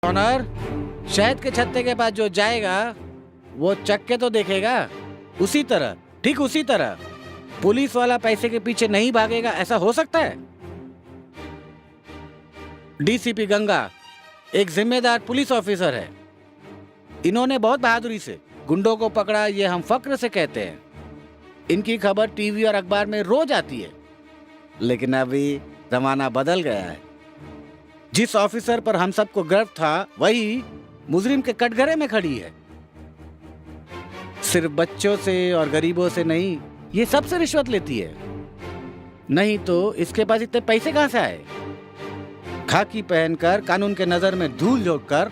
Honour, शहद के छत्ते के पास जो जाएगा वो चक्के तो देखेगा। उसी तरह, ठीक उसी तरह पुलिस वाला पैसे के पीछे नहीं भागेगा, ऐसा हो सकता है? डीसीपी गंगा एक जिम्मेदार पुलिस ऑफिसर है। इन्होंने बहुत बहादुरी से गुंडों को पकड़ा, ये हम फक्र से कहते हैं। इनकी खबर टीवी और अखबार में रोज आती है। लेकिन अभी जमाना बदल गया है। जिस ऑफिसर पर हम सबको गर्व था वही मुजरिम के कटघरे में खड़ी है। सिर्फ बच्चों से और गरीबों से नहीं, ये सबसे रिश्वत लेती है। नहीं तो इसके पास इतने पैसे कहां से आए? खाकी पहनकर, कानून के नजर में धूल झोंककर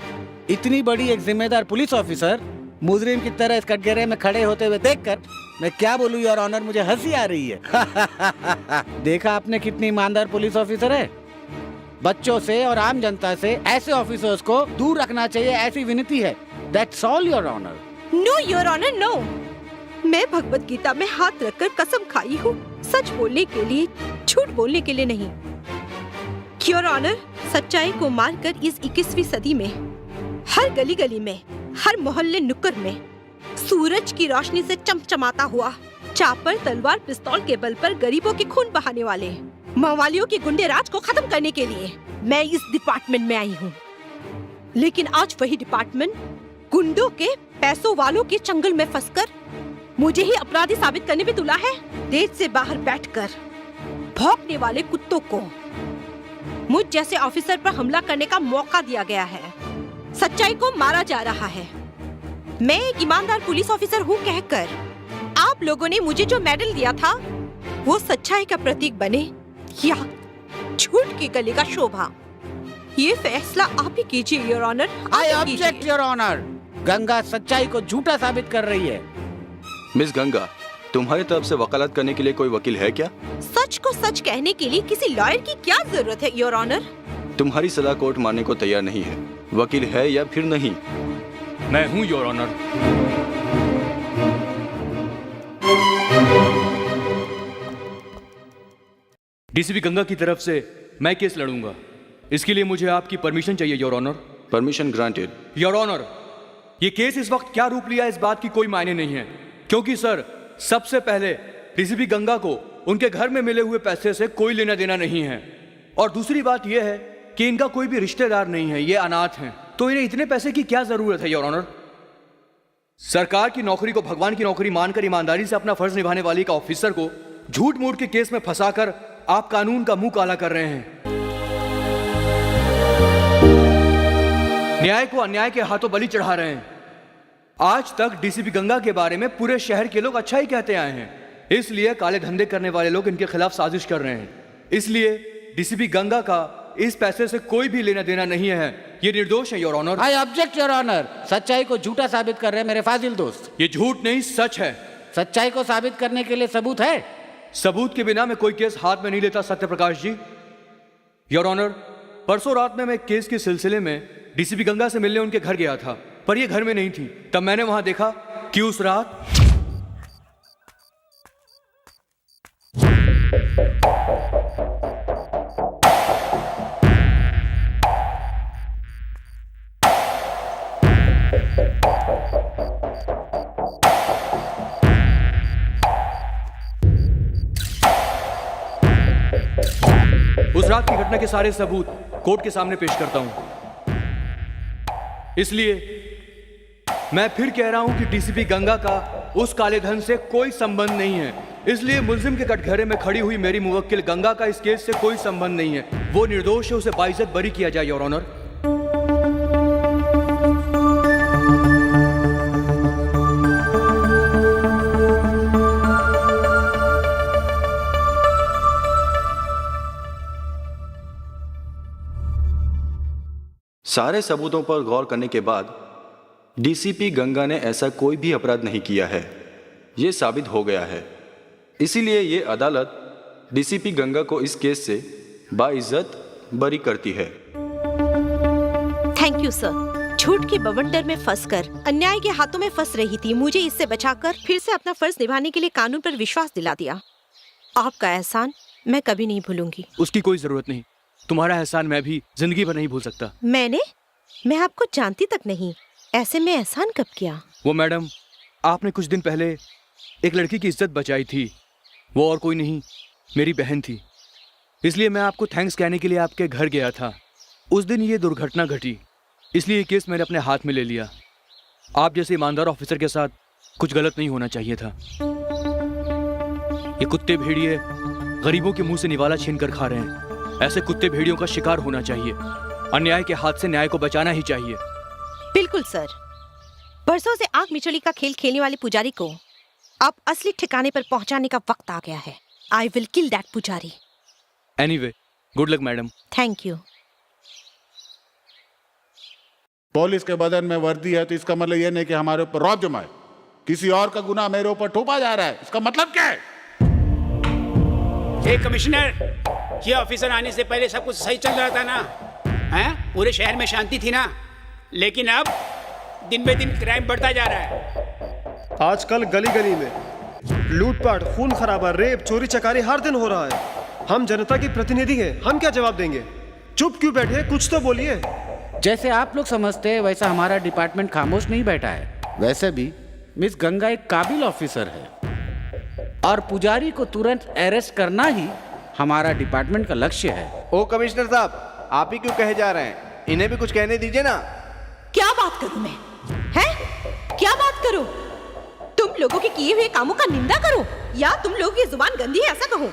इतनी बड़ी एक जिम्मेदार पुलिस ऑफिसर मुजरिम की तरह इस कटघरे में खड़े होते हुए देखकर मैं क्या बोलूं योर ऑनर, मुझे हंसी आ रही है। देखा आपने कितनी ईमानदार पुलिस ऑफिसर है। बच्चों से और आम जनता से ऐसे ऑफिसर्स को दूर रखना चाहिए, ऐसी विनती है। That's all your honour. No your honour, no. मैं भगवत गीता में हाथ रखकर कसम खाई हूँ, सच बोलने के लिए, झूठ बोलने के लिए नहीं। योर ऑनर, सच्चाई को मारकर इस 21वीं सदी में हर गली गली में, हर मोहल्ले नुक्कड़ में सूरज की रोशनी से चमचमाता हुआ, चापर, तलवार, पिस्तौल के बल पर गरीबों के खून बहाने वाले मवालियों के गुंडे राज को खत्म करने के लिए मैं इस डिपार्टमेंट में आई हूँ। लेकिन आज वही डिपार्टमेंट गुंडों के, पैसों वालों के चंगुल में फंसकर मुझे ही अपराधी साबित करने में तुला है। देश से बाहर बैठकर भौंकने वाले कुत्तों को मुझ जैसे ऑफिसर पर हमला करने का मौका दिया गया है। सच्चाई को मारा जा रहा है। मैं एक ईमानदार पुलिस ऑफिसर हूँ कहकर आप लोगों ने मुझे जो मेडल दिया था वो सच्चाई का प्रतीक बने या झूठ की गले का शोभा, ये फैसला आप ही कीजिए your honour. I object your honour. Ganga सच्चाई को झूठा साबित कर रही है। मिस गंगा, तुम्हारी तरफ से वकालत करने के लिए कोई वकील है क्या? सच को सच कहने के लिए किसी लॉयर की क्या जरूरत है योर ऑनर? तुम्हारी सलाह कोर्ट मानने को तैयार नहीं है। वकील है या फिर नहीं? मैं हूं योर ऑनर। डीसीपी गंगा की तरफ से मैं केस लड़ूंगा। इसके लिए मुझे आपकी परमिशन चाहिए your honour. Permission granted. Your honour, ये केस इस वक्त क्या रूप लिया इस बात की कोई मायने नहीं है, क्योंकि सर सबसे पहले डीसीपी गंगा को उनके घर में मिले हुए पैसे से कोई लेना देना नहीं है, और दूसरी बात यह है कि इनका कोई भी रिश्तेदार नहीं है, ये अनाथ हैं, तो इन्हें इतने पैसे की क्या जरूरत है योर ऑनर। सरकार की नौकरी को भगवान की नौकरी मानकर ईमानदारी से अपना फर्ज निभाने वाली एक ऑफिसर को झूठ मूठ के केस में फंसाकर आप कानून का मुंह काला कर रहे हैं। न्याय को अन्याय के हाथों बलि चढ़ा रहे हैं। आज तक डीसीपी गंगा के बारे में पूरे शहर के लोग अच्छा ही कहते आए हैं, इसलिए काले धंधे करने वाले लोग इनके खिलाफ साजिश कर रहे हैं। इसलिए डीसीपी गंगा का इस पैसे से कोई भी लेना देना नहीं है, ये निर्दोष है your honour. I object your honour. सच्चाई को झूठा साबित कर रहे हैं मेरे फाजिल दोस्त। ये झूठ नहीं सच है। सच्चाई को साबित करने के लिए सबूत है। सबूत के बिना मैं कोई केस हाथ में नहीं लेता सत्य प्रकाश जी। योर ऑनर, परसों रात में मैं केस के सिलसिले में डीसीपी गंगा से मिलने उनके घर गया था, पर ये घर में नहीं थी। तब मैंने वहां देखा कि उस रात की घटना के सारे सबूत कोर्ट के सामने पेश करता हूं। इसलिए मैं फिर कह रहा हूं कि डीसीपी गंगा का उस काले धन से कोई संबंध नहीं है। इसलिए मुलजिम के कटघरे में खड़ी हुई मेरी मुवक्किल गंगा का इस केस से कोई संबंध नहीं है। वो निर्दोष है, उसे बाइज्जत बरी किया जाए योर ऑनर। सारे सबूतों पर गौर करने के बाद डीसीपी गंगा ने ऐसा कोई भी अपराध नहीं किया है, यह साबित हो गया है। इसीलिए ये अदालत डीसीपी गंगा को इस केस से बाइज्जत बरी करती है। Thank you sir. झूठ के बवंडर में फंसकर अन्याय के हाथों में फंस रही थी, मुझे इससे बचाकर फिर से अपना फर्ज निभाने के लिए कानून पर विश्वास दिला दिया। आपका एहसान मैं कभी नहीं भूलूंगी। उसकी कोई जरूरत नहीं। तुम्हारा एहसान मैं भी जिंदगी भर नहीं भूल सकता। मैं आपको जानती तक नहीं, ऐसे में एहसान कब किया? वो मैडम, आपने कुछ दिन पहले एक लड़की की इज्जत बचाई थी। वो और कोई नहीं, मेरी बहन थी। इसलिए मैं आपको थैंक्स कहने के लिए आपके घर गया था। उस दिन ये दुर्घटना घटी, इसलिए ये केस मैंने अपने हाथ में ले लिया। आप जैसे ईमानदार ऑफिसर के साथ कुछ गलत नहीं होना चाहिए था। ये कुत्ते भेड़िए गरीबों के मुंह से निवाला छीन कर खा रहे हैं। ऐसे कुत्ते भेड़ियों का शिकार होना चाहिए। अन्याय के हाथ से न्याय को बचाना ही चाहिए। बिल्कुल सर। बरसों से आग मिचोली का खेल खेलने वाले पुजारी को अब असली ठिकाने पर पहुंचाने का वक्त आ गया है। आई विल किल दैट पुजारी। Anyway, good luck madam. Thank you. Police के बदन में वर्दी है तो इसका मतलब यह नहीं कि हमारे ऊपर रौब जमाए। किसी और का गुनाह मेरे ऊपर थोपा जा रहा है, इसका मतलब क्या है? कमिश्नर, ये ऑफिसर आने से पहले सब कुछ सही चल रहा था ना? हैं? पूरे शहर में शांति थी ना? लेकिन अब दिन ब दिन क्राइम बढ़ता जा रहा है। आजकल गली गली में लूटपाट, खून खराबा, रेप, चोरी चकारी हर दिन हो रहा है। हम जनता के प्रतिनिधि हैं, हम क्या जवाब देंगे? चुप क्यों बैठे, कुछ तो बोलिए। जैसे आप लोग समझते हैं वैसा हमारा डिपार्टमेंट खामोश नहीं बैठा है। वैसे भी मिस गंगा एक काबिल ऑफिसर है और पुजारी को तुरंत अरेस्ट करना ही हमारा डिपार्टमेंट का लक्ष्य है। ओ कमिश्नर साहब, आप ही क्यों कहे जा रहे हैं? इन्हें भी कुछ कहने दीजिए ना। क्या बात करूं मैं? हैं? क्या बात करूं? तुम लोगों के किए हुए कामों का निंदा करो या तुम लोगों की जुबान गंदी है ऐसा कहो?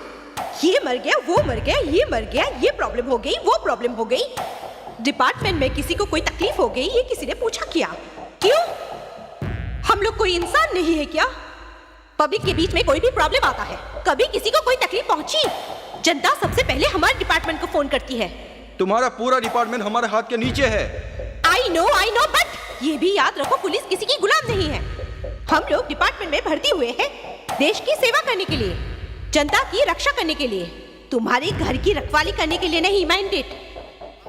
ये मर गया, वो मर गया, ये मर गया, ये प्रॉब्लम हो गई, वो प्रॉब्लम हो गई। डिपार्टमेंट में किसी को कोई तकलीफ हो गई, ये किसी ने पूछा क्या? क्यों? हम लोग कोई इंसान नहीं है क्या? पब्लिक के बीच में कोई भी प्रॉब्लम आता है, कभी किसी को कोई तकलीफ पहुंची, जनता सबसे पहले हमारे डिपार्टमेंट को फोन करती है। तुम्हारा पूरा डिपार्टमेंट हमारे हाथ के नीचे है। आई नो, बट ये भी याद रखो, पुलिस किसी की गुलाम नहीं है। हम लोग डिपार्टमेंट में भर्ती हुए हैं देश की सेवा करने के लिए, जनता की रक्षा करने के लिए, तुम्हारे घर की रखवाली करने के लिए नहीं। माइंडेड।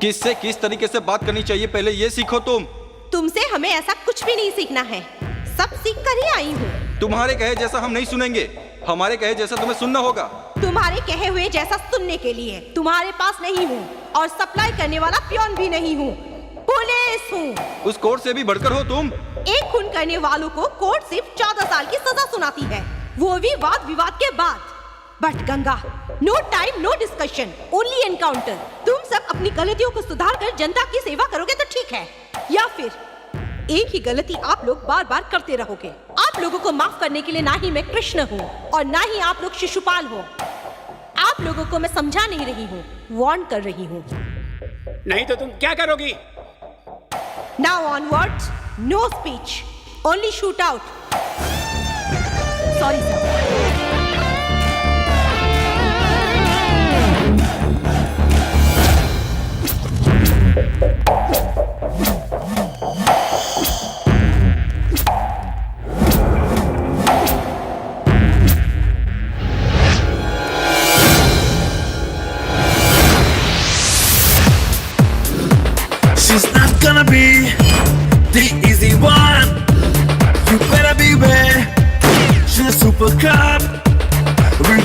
किससे किस तरीके से बात करनी चाहिए पहले ये सीखो तुम। तुमसे हमें ऐसा कुछ भी नहीं सीखना है, सब सीख कर ही आई हूँ। तुम्हारे कहे जैसा हम नहीं सुनेंगे, हमारे कहे जैसा तुम्हें सुनना होगा। तुम्हारे कहे हुए जैसा सुनने के लिए तुम्हारे पास नहीं हूँ और सप्लाई करने वाला पियोन भी नहीं हूँ, पुलिस हूँ। उस कोर्ट से भी बढ़कर हो तुम। एक खून करने वालों को कोर्ट सिर्फ 14 साल की सजा सुनाती है, वो भी वाद विवाद के बाद। But Ganga, no time, no discussion, only encounter. तुम सब अपनी गलतियों को सुधार कर जनता की सेवा करोगे तो ठीक है, या फिर एक ही गलती आप लोग बार बार करते रहोगे। आप लोगों को माफ करने के लिए ना ही मैं कृष्ण हूँ और ना ही आप लोग शिशुपाल हो। आप लोगों को मैं समझा नहीं रही हूँ, वार्न कर रही हूँ। नहीं तो तुम क्या करोगी? Now onwards, no speech, only shoot out. Sorry sir. She's not gonna be the easy one. You better beware. She's a super cop. We'll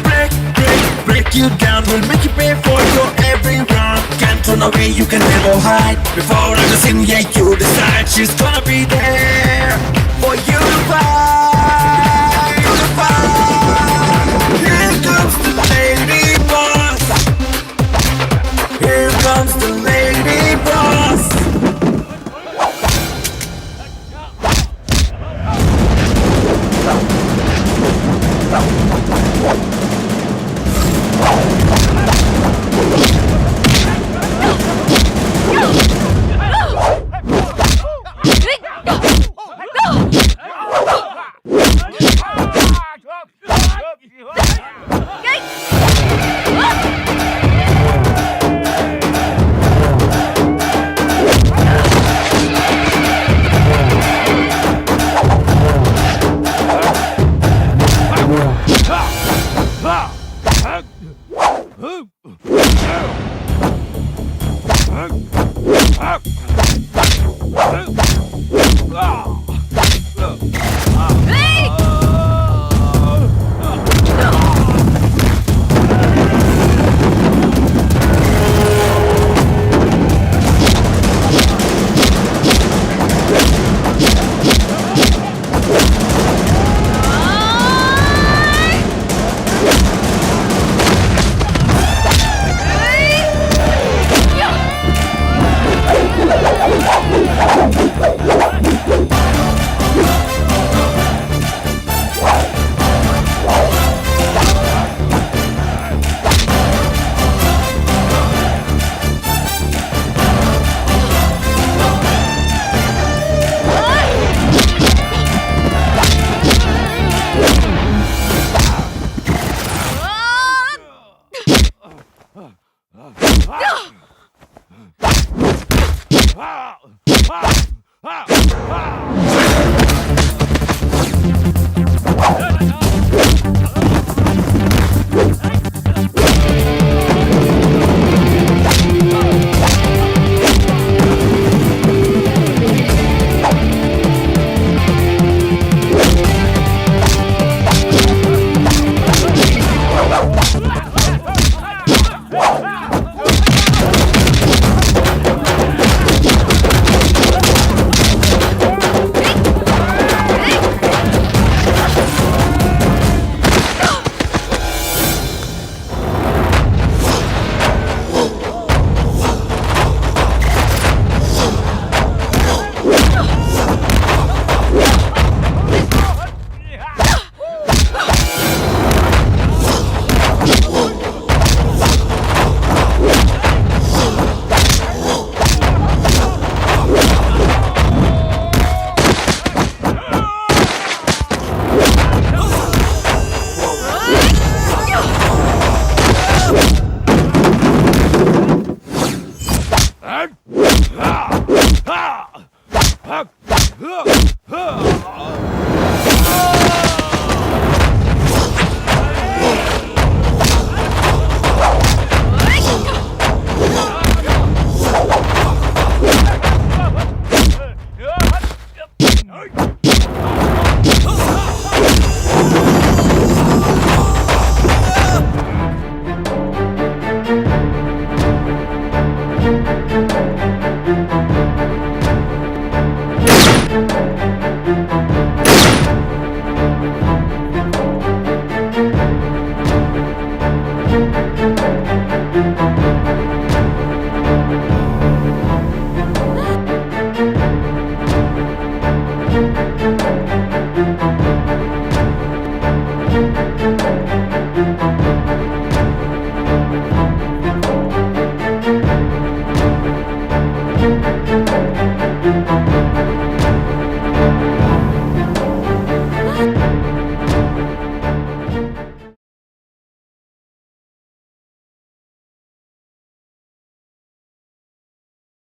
break you down. We'll make you pay for your every wrong. Can't run away, you can never hide. Before everything, yeah, you decide. She's gonna be there for you to fight. Here comes the lady boss. Here comes the lady boss. Thank you.